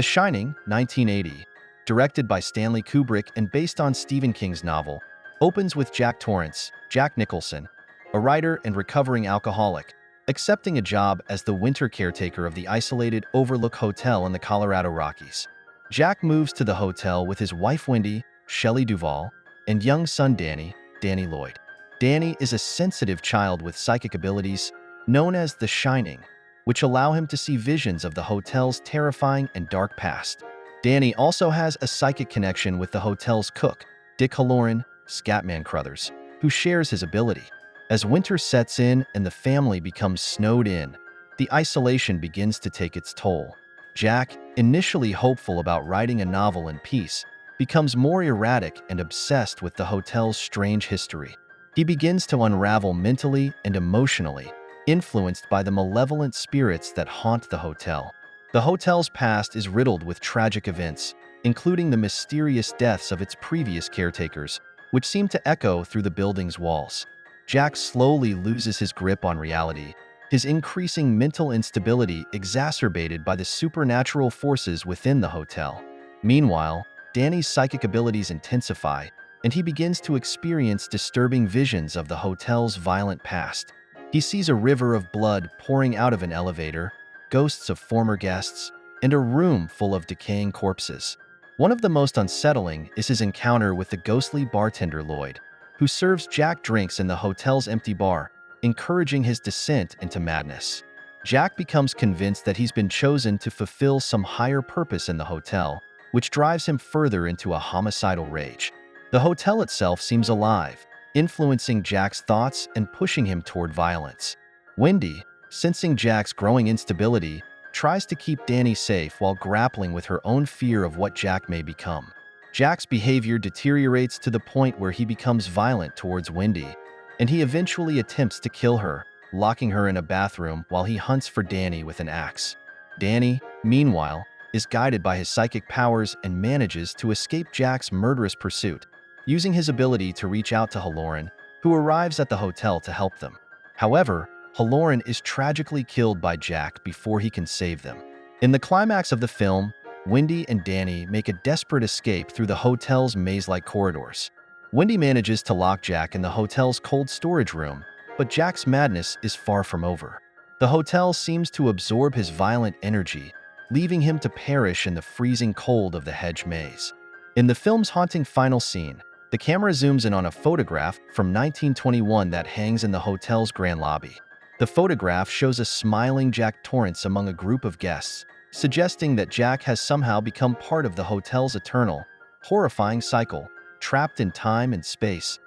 The Shining, 1980, directed by Stanley Kubrick and based on Stephen King's novel, opens with Jack Torrance, Jack Nicholson, a writer and recovering alcoholic, accepting a job as the winter caretaker of the isolated Overlook Hotel in the Colorado Rockies. Jack moves to the hotel with his wife Wendy, Shelley Duvall, and young son Danny Lloyd. Danny is a sensitive child with psychic abilities, known as the Shining, which allow him to see visions of the hotel's terrifying and dark past. Danny also has a psychic connection with the hotel's cook, Dick Halloran, Scatman Crothers, who shares his ability. As winter sets in and the family becomes snowed in, the isolation begins to take its toll. Jack, initially hopeful about writing a novel in peace, becomes more erratic and obsessed with the hotel's strange history. He begins to unravel mentally and emotionally, influenced by the malevolent spirits that haunt the hotel. The hotel's past is riddled with tragic events, including the mysterious deaths of its previous caretakers, which seem to echo through the building's walls. Jack slowly loses his grip on reality, his increasing mental instability exacerbated by the supernatural forces within the hotel. Meanwhile, Danny's psychic abilities intensify, and he begins to experience disturbing visions of the hotel's violent past. He sees a river of blood pouring out of an elevator, ghosts of former guests, and a room full of decaying corpses. One of the most unsettling is his encounter with the ghostly bartender Lloyd, who serves Jack drinks in the hotel's empty bar, encouraging his descent into madness. Jack becomes convinced that he's been chosen to fulfill some higher purpose in the hotel, which drives him further into a homicidal rage. The hotel itself seems alive, influencing Jack's thoughts and pushing him toward violence. Wendy, sensing Jack's growing instability, tries to keep Danny safe while grappling with her own fear of what Jack may become. Jack's behavior deteriorates to the point where he becomes violent towards Wendy, and he eventually attempts to kill her, locking her in a bathroom while he hunts for Danny with an axe. Danny, meanwhile, is guided by his psychic powers and manages to escape Jack's murderous pursuit, using his ability to reach out to Halloran, who arrives at the hotel to help them. However, Halloran is tragically killed by Jack before he can save them. In the climax of the film, Wendy and Danny make a desperate escape through the hotel's maze-like corridors. Wendy manages to lock Jack in the hotel's cold storage room, but Jack's madness is far from over. The hotel seems to absorb his violent energy, leaving him to perish in the freezing cold of the hedge maze. In the film's haunting final scene, the camera zooms in on a photograph from 1921 that hangs in the hotel's grand lobby. The photograph shows a smiling Jack Torrance among a group of guests, suggesting that Jack has somehow become part of the hotel's eternal, horrifying cycle, trapped in time and space,